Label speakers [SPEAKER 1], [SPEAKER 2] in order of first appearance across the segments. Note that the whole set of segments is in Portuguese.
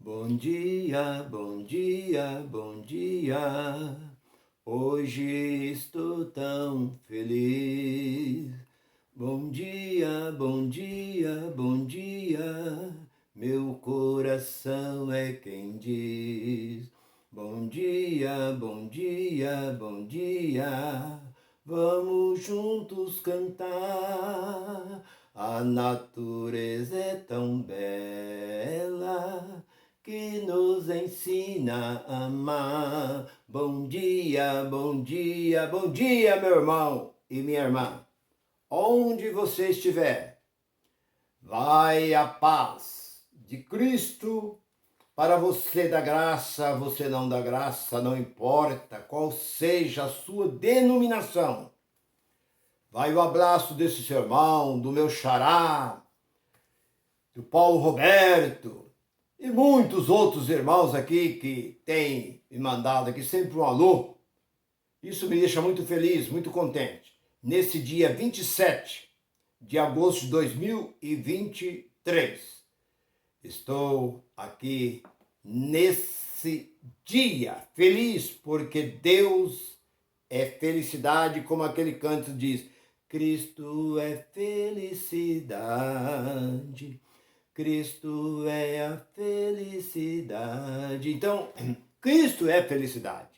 [SPEAKER 1] Bom dia, bom dia, bom dia. Hoje estou tão feliz. Bom dia, bom dia, bom dia. Meu coração é quem diz. Bom dia, bom dia, bom dia. Vamos juntos cantar. A natureza é tão bela que nos ensina a amar. Bom dia, bom dia, bom dia, meu irmão e minha irmã. Onde você estiver, vai a paz de Cristo para você da graça, você não dá graça, não importa qual seja a sua denominação. Vai o abraço desse seu irmão, do meu xará, do Paulo Roberto, e muitos outros irmãos aqui que têm me mandado aqui sempre um alô. Isso me deixa muito feliz, muito contente. Nesse dia 27 de agosto de 2023, estou aqui nesse dia feliz porque Deus é felicidade, como aquele canto diz. Cristo é felicidade. Cristo é a felicidade. Então, Cristo é felicidade.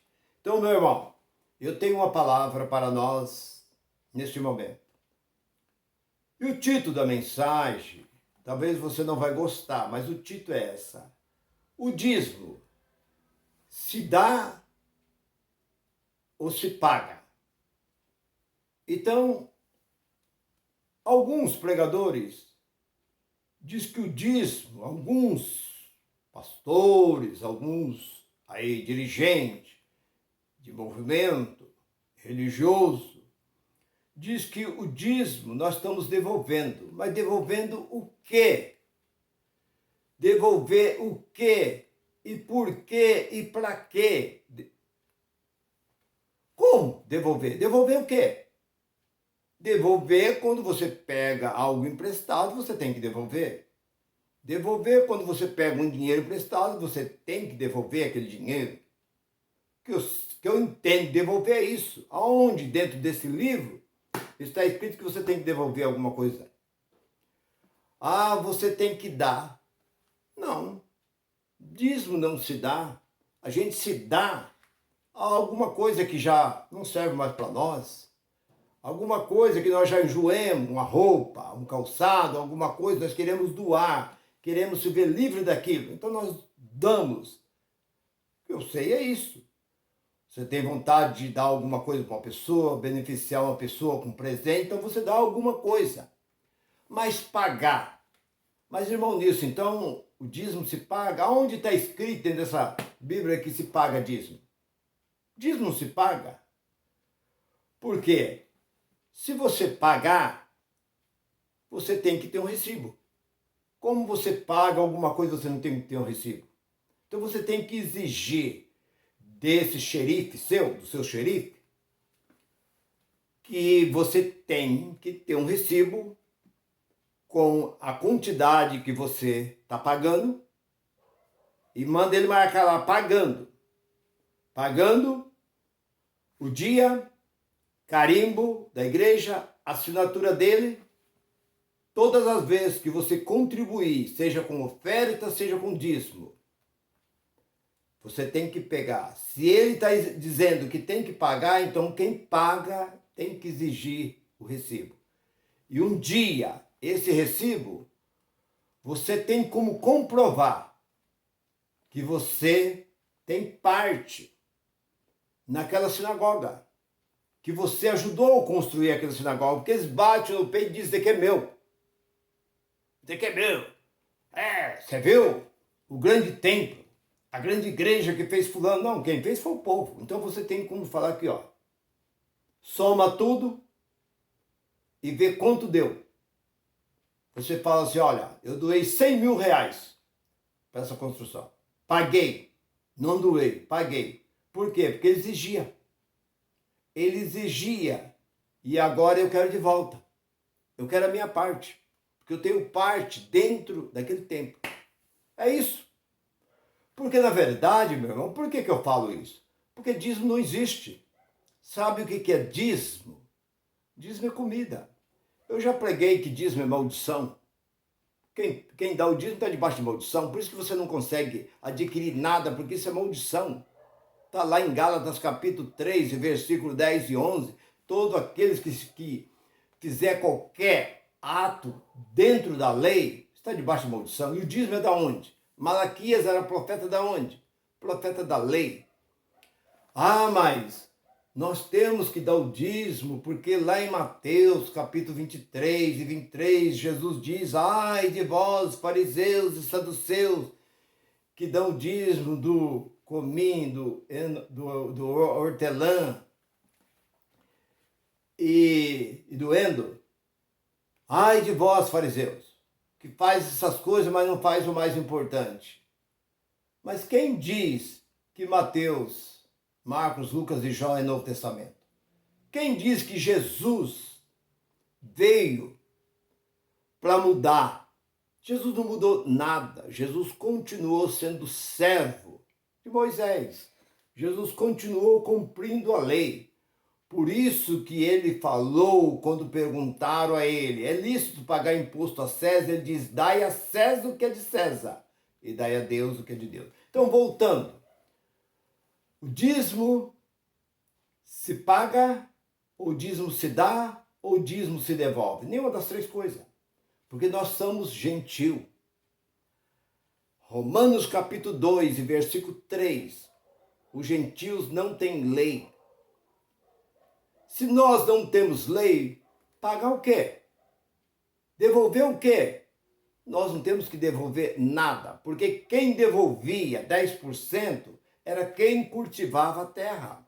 [SPEAKER 1] Então, meu irmão, eu tenho uma palavra para nós neste momento. E o título da mensagem, talvez você não vai gostar, mas o título é essa. O dízimo se dá ou se paga? Então, alguns pregadores diz que o dízimo, alguns pastores, alguns aí dirigentes de movimento religioso, diz que o dízimo nós estamos devolvendo. Mas devolvendo o quê? Devolver o quê? E por quê? E para quê? Como devolver? Devolver o quê? Devolver quando você pega algo emprestado, você tem que devolver. Devolver quando você pega um dinheiro emprestado, você tem que devolver aquele dinheiro. Que eu entendo, devolver é isso. Aonde dentro desse livro está escrito que você tem que devolver alguma coisa? Ah, você tem que dar. Não. Dízimo não se dá. A gente se dá a alguma coisa que já não serve mais para nós. Alguma coisa que nós já enjoemos, uma roupa, um calçado, alguma coisa, nós queremos doar, queremos se ver livre daquilo. Então nós damos. O que eu sei é isso. Você tem vontade de dar alguma coisa para uma pessoa, beneficiar uma pessoa com presente, então você dá alguma coisa. Mas pagar. Mas, irmão, nisso, então, o dízimo se paga? Aonde está escrito dentro dessa Bíblia que se paga dízimo? Dízimo se paga. Por quê? Se você pagar, você tem que ter um recibo. Como você paga alguma coisa, você não tem que ter um recibo? Então você tem que exigir desse xerife seu, do seu xerife, que você tem que ter um recibo com a quantidade que você está pagando e manda ele marcar lá pagando. Pagando o dia, carimbo da igreja, assinatura dele. Todas as vezes que você contribuir, seja com oferta, seja com dízimo, você tem que pegar. Se ele está dizendo que tem que pagar, então quem paga tem que exigir o recibo. E um dia, esse recibo, você tem como comprovar que você tem parte naquela sinagoga, que você ajudou a construir aquela sinagoga, porque eles batem no peito e dizem que é meu. Isso aqui é meu. É, você viu? O grande templo, a grande igreja que fez fulano. Não, quem fez foi o povo. Então você tem como falar aqui, ó. Soma tudo e vê quanto deu. Você fala assim, olha, eu doei 100 mil reais para essa construção. Paguei. Não doei, paguei. Por quê? Porque ele exigia. Ele exigia. E agora eu quero de volta. Eu quero a minha parte. Porque eu tenho parte dentro daquele templo. É isso. Porque, na verdade, meu irmão, por que eu falo isso? Porque dízimo não existe. Sabe o que é dízimo? Dízimo é comida. Eu já preguei que dízimo é maldição. Quem dá o dízimo está debaixo de maldição. Por isso que você não consegue adquirir nada, porque isso é maldição. Está lá em Gálatas capítulo 3, versículo 10 e 11. Todos aqueles que fizer qualquer ato dentro da lei está debaixo de maldição. E o dízimo é da onde? Malaquias era profeta da onde? Profeta da lei. Ah, mas nós temos que dar o dízimo, porque lá em Mateus, capítulo 23 e 23, Jesus diz: ai de vós, fariseus e saduceus, que dão o dízimo do cominho, do hortelã e do endo. Ai de vós, fariseus, que faz essas coisas, mas não faz o mais importante. Mas quem diz que Mateus, Marcos, Lucas e João é Novo Testamento? Quem diz que Jesus veio para mudar? Jesus não mudou nada. Jesus continuou sendo servo de Moisés. Jesus continuou cumprindo a lei. Por isso que ele falou, quando perguntaram a ele: é lícito pagar imposto a César? Ele diz: dai a César o que é de César e dai a Deus o que é de Deus. Então, voltando. O dízimo se paga, o dízimo se dá, ou o dízimo se devolve. Nenhuma das três coisas. Porque nós somos gentil. Romanos capítulo 2, versículo 3. Os gentios não têm lei. Se nós não temos lei, pagar o quê? Devolver o quê? Nós não temos que devolver nada. Porque quem devolvia 10% era quem cultivava a terra.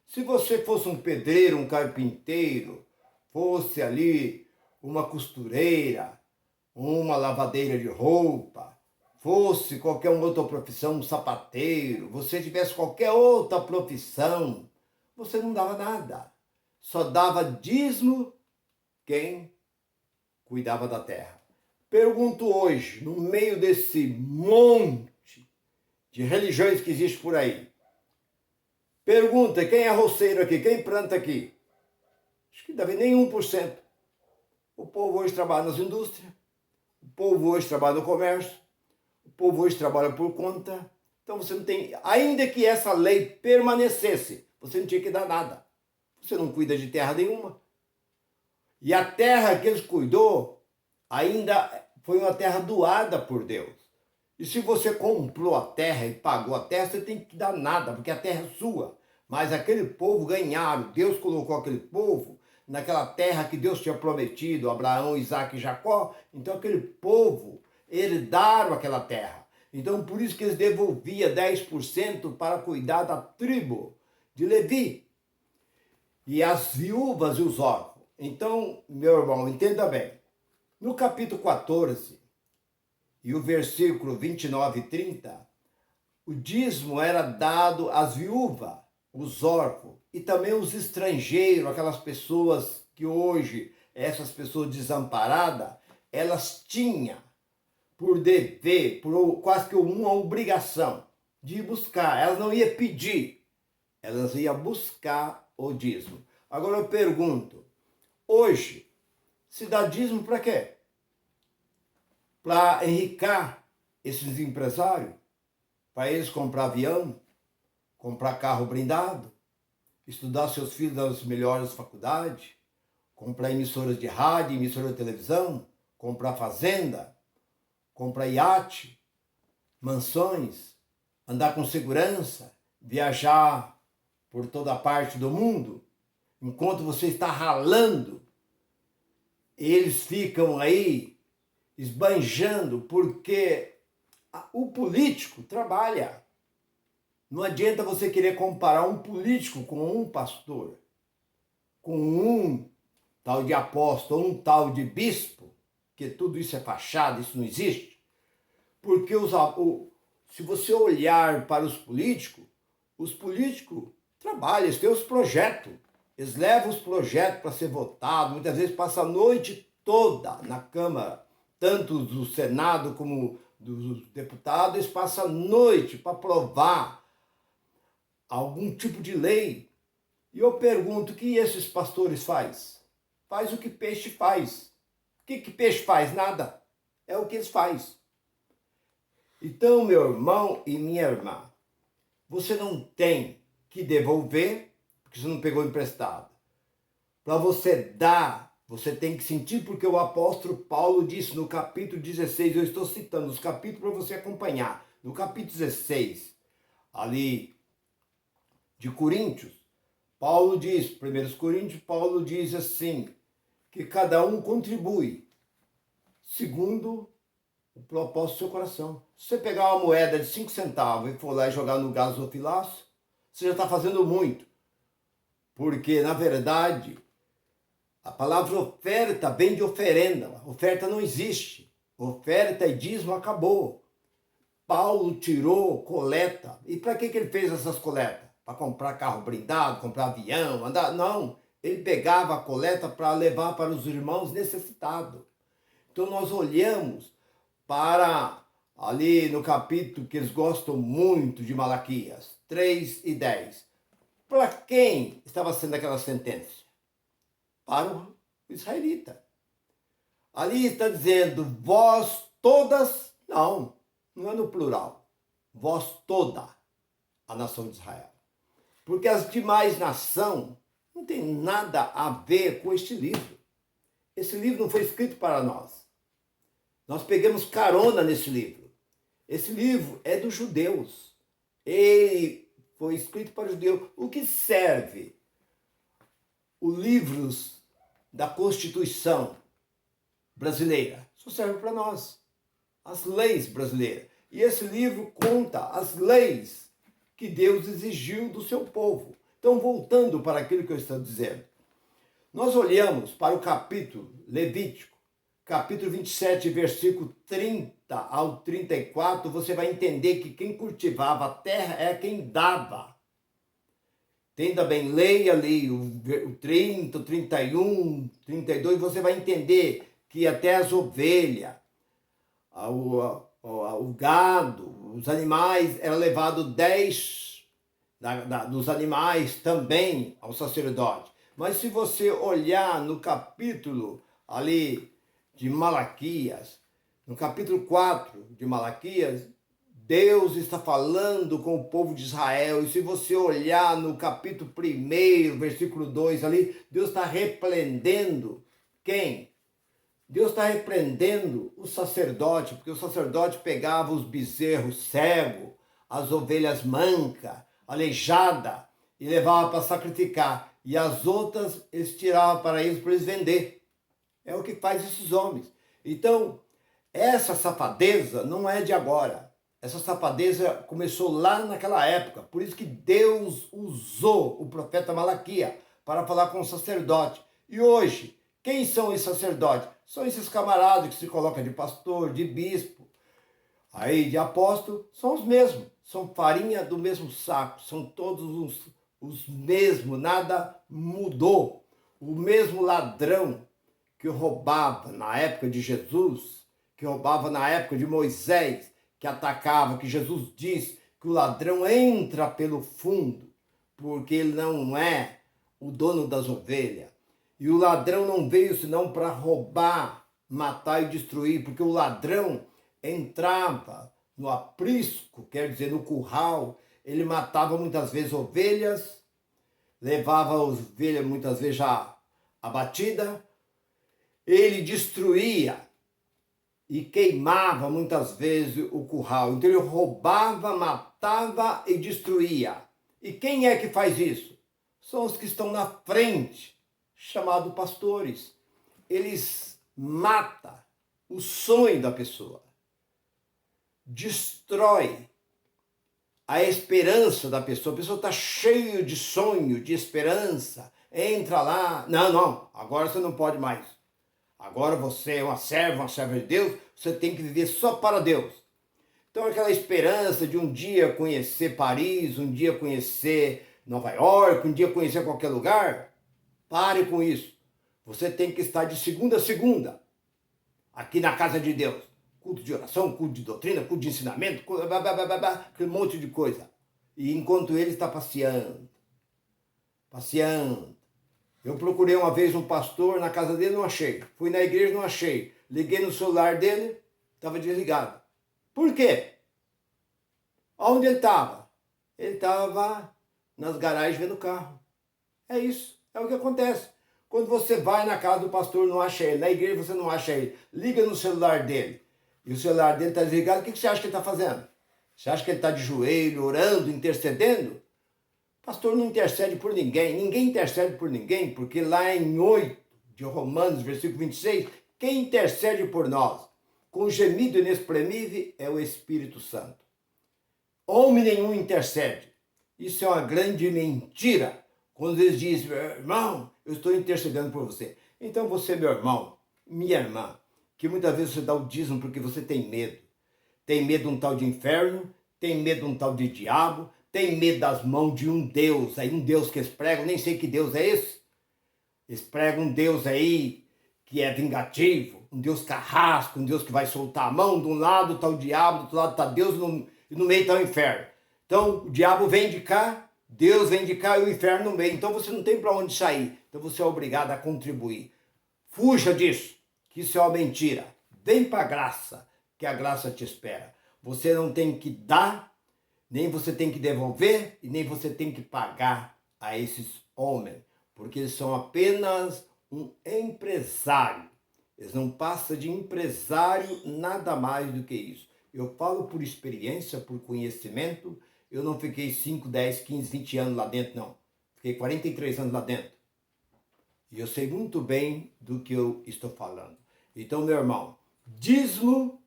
[SPEAKER 1] Se você fosse um pedreiro, um carpinteiro, fosse ali uma costureira, uma lavadeira de roupa, fosse qualquer outra profissão, um sapateiro, você tivesse qualquer outra profissão, você não dava nada. Só dava dízimo quem cuidava da terra. Pergunto hoje, no meio desse monte de religiões que existe por aí, pergunta, quem é roceiro aqui? Quem planta aqui? Acho que deve nem 1%. O povo hoje trabalha nas indústrias, o povo hoje trabalha no comércio, o povo hoje trabalha por conta. Então você não tem, ainda que essa lei permanecesse, você não tinha que dar nada. Você não cuida de terra nenhuma. E a terra que eles cuidou ainda foi uma terra doada por Deus. E se você comprou a terra e pagou a terra, você tem que dar nada, porque a terra é sua. Mas aquele povo ganharam. Deus colocou aquele povo naquela terra que Deus tinha prometido, Abraão, Isaac e Jacó. Então aquele povo herdaram aquela terra. Então por isso que eles devolviam 10% para cuidar da tribo de Levi. E as viúvas e os órfãos. Então, meu irmão, entenda bem. No capítulo 14, e o versículo 29 e 30, o dízimo era dado às viúvas, os órfãos, e também os estrangeiros, aquelas pessoas que hoje, essas pessoas desamparadas, elas tinham por dever, por quase que uma obrigação de ir buscar. Elas não iam pedir, elas iam buscar o dízimo. Agora eu pergunto, hoje, se dá dízimo para quê? Para enricar esses empresários? Para eles comprar avião, comprar carro blindado, estudar seus filhos nas melhores faculdades, comprar emissoras de rádio, emissoras de televisão, comprar fazenda, comprar iate, mansões, andar com segurança, viajar por toda parte do mundo, enquanto você está ralando, eles ficam aí esbanjando, porque o político trabalha. Não adianta você querer comparar um político com um pastor, com um tal de apóstolo, um tal de bispo, que tudo isso é fachada, isso não existe. Porque se você olhar para os políticos trabalham, eles têm os projetos, eles levam os projetos para ser votados, muitas vezes passam a noite toda na Câmara, tanto do Senado como dos deputados, eles passam a noite para aprovar algum tipo de lei. E eu pergunto, o que esses pastores faz? Faz o que peixe faz. O que peixe faz? Nada. É o que eles fazem. Então, meu irmão e minha irmã, você não tem que devolver, porque você não pegou emprestado. Para você dar, você tem que sentir, porque o apóstolo Paulo disse no capítulo 16, eu estou citando os capítulos para você acompanhar. No capítulo 16, ali de Coríntios, Paulo diz, 1 Coríntios, Paulo diz assim, que cada um contribui segundo o propósito do seu coração. Se você pegar uma moeda de 5 centavos e for lá e jogar no gasofilaço, você já está fazendo muito. Porque, na verdade, a palavra oferta vem de oferenda. Oferta não existe. Oferta e dízimo acabou. Paulo tirou coleta. E para que ele fez essas coletas? Para comprar carro blindado, comprar avião, andar? Não. Ele pegava a coleta para levar para os irmãos necessitados. Então nós olhamos para ali no capítulo que eles gostam muito de Malaquias, 3 e 10. Para quem estava sendo aquela sentença? Para o israelita. Ali está dizendo, vós todas, não é no plural, vós toda a nação de Israel. Porque as demais nações não tem nada a ver com este livro. Esse livro não foi escrito para nós. Nós pegamos carona nesse livro. Esse livro é dos judeus. Ele foi escrito para os judeus. O que serve os livros da Constituição brasileira? Só serve para nós. As leis brasileiras. E esse livro conta as leis que Deus exigiu do seu povo. Então, voltando para aquilo que eu estou dizendo. Nós olhamos para o capítulo Levítico, capítulo 27, versículo 30 ao 34, você vai entender que quem cultivava a terra é quem dava. Tem também, leia ali o 30, o 31, 32, você vai entender que até as ovelhas, o gado, os animais, era levado 10 dos animais também ao sacerdote. Mas se você olhar no capítulo ali de Malaquias, no capítulo 4 de Malaquias, Deus está falando com o povo de Israel. E se você olhar no capítulo 1, versículo 2 ali, Deus está repreendendo quem? Deus está repreendendo o sacerdote, porque o sacerdote pegava os bezerros cegos, as ovelhas mancas, aleijada, e levava para sacrificar. E as outras eles tiravam para eles vender. É o que faz esses homens. Então, essa safadeza não é de agora. Essa safadeza começou lá naquela época. Por isso que Deus usou o profeta Malaquias para falar com o sacerdote. E hoje, quem são esses sacerdotes? São esses camaradas que se colocam de pastor, de bispo, aí de apóstolo, são os mesmos. São farinha do mesmo saco. São todos os mesmos, nada mudou. O mesmo ladrão que roubava na época de Jesus, que roubava na época de Moisés, que atacava, que Jesus diz que o ladrão entra pelo fundo, porque ele não é o dono das ovelhas. E o ladrão não veio senão para roubar, matar e destruir, porque o ladrão entrava no aprisco, quer dizer, no curral, ele matava muitas vezes ovelhas, levava as ovelhas muitas vezes já abatida, ele destruía e queimava muitas vezes o curral. Então ele roubava, matava e destruía. E quem é que faz isso? São os que estão na frente, chamados pastores. Eles matam o sonho da pessoa, destrói a esperança da pessoa. A pessoa está cheia de sonho, de esperança, entra lá, não, agora você não pode mais. Agora você é uma serva de Deus, você tem que viver só para Deus. Então aquela esperança de um dia conhecer Paris, um dia conhecer Nova York, um dia conhecer qualquer lugar, pare com isso. Você tem que estar de segunda a segunda, aqui na casa de Deus. culto de oração, culto de doutrina, culto de ensinamento, aquele monte de coisa. E enquanto ele está passeando. Eu procurei uma vez um pastor na casa dele, não achei. Fui na igreja, não achei. Liguei no celular dele, estava desligado. Por quê? Onde ele estava? Ele estava nas garagens vendo carro. É isso, é o que acontece. Quando você vai na casa do pastor, não acha ele. Na igreja você não acha ele. Liga no celular dele. E o celular dele está desligado. O que você acha que ele está fazendo? Você acha que ele está de joelho, orando, intercedendo? O pastor não intercede por ninguém. Ninguém intercede por ninguém, porque lá em 8 de Romanos, versículo 26, quem intercede por nós com gemido inexprimível é o Espírito Santo. Homem nenhum intercede. Isso é uma grande mentira. Quando eles dizem, meu irmão, eu estou intercedendo por você. Então você, meu irmão, minha irmã, que muitas vezes você dá o dízimo porque você tem medo. Tem medo de um tal de inferno, tem medo de um tal de diabo, tem medo das mãos de um Deus. Aí um Deus que eles pregam, nem sei que Deus é esse. Eles pregam um Deus aí que é vingativo, um Deus carrasco, um Deus que vai soltar a mão. De um lado está o diabo, do outro lado está Deus e no meio está o inferno. Então o diabo vem de cá, Deus vem de cá e o inferno no meio. Então você não tem para onde sair. Então você é obrigado a contribuir. Fuja disso, que isso é uma mentira. Vem para a graça, que a graça te espera. Você não tem que dar, nem você tem que devolver, e nem você tem que pagar a esses homens. Porque eles são apenas um empresário. Eles não passam de empresário nada mais do que isso. Eu falo por experiência, por conhecimento. Eu não fiquei 5, 10, 15, 20 anos lá dentro, não. Fiquei 43 anos lá dentro. E eu sei muito bem do que eu estou falando. Então, meu irmão, dízimo,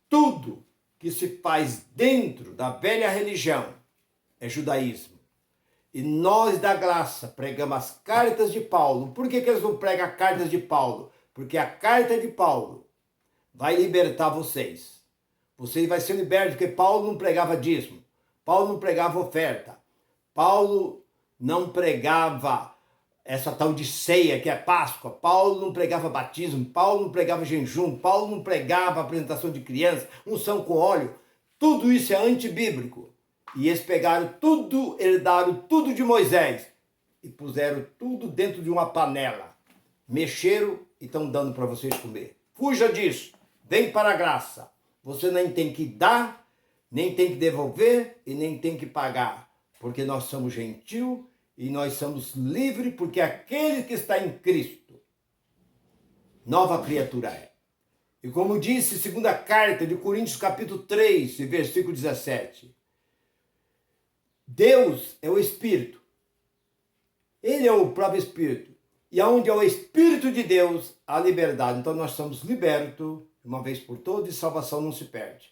[SPEAKER 1] tudo que se faz dentro da velha religião é judaísmo. E nós da graça pregamos as cartas de Paulo. Por que eles não pregam as cartas de Paulo? Porque a carta de Paulo vai libertar vocês. Vocês vão ser libertos, porque Paulo não pregava dízimo. Paulo não pregava oferta. Paulo não pregava essa tal de ceia, que é Páscoa. Paulo não pregava batismo. Paulo não pregava jejum. Paulo não pregava apresentação de criança, unção com óleo. Tudo isso é antibíblico. E eles pegaram tudo, herdaram tudo de Moisés e puseram tudo dentro de uma panela. Mexeram e estão dando para vocês comer. Fuja disso. Vem para a graça. Você nem tem que dar, nem tem que devolver e nem tem que pagar. Porque nós somos gentil e nós somos livres, porque aquele que está em Cristo, nova criatura é. E como disse, segunda carta de Coríntios, capítulo 3, versículo 17. Deus é o Espírito. Ele é o próprio Espírito. E aonde é o Espírito de Deus, há liberdade. Então nós somos libertos, uma vez por todas, e salvação não se perde.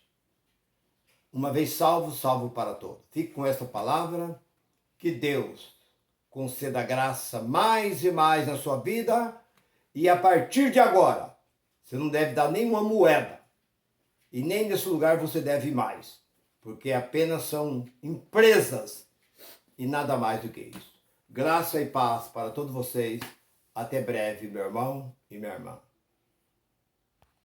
[SPEAKER 1] Uma vez salvo, salvo para todo. Fique com esta palavra. Que Deus conceda graça mais e mais na sua vida. E a partir de agora, você não deve dar nenhuma moeda. E nem nesse lugar você deve ir mais. Porque apenas são empresas e nada mais do que isso. Graça e paz para todos vocês. Até breve, meu irmão e minha irmã.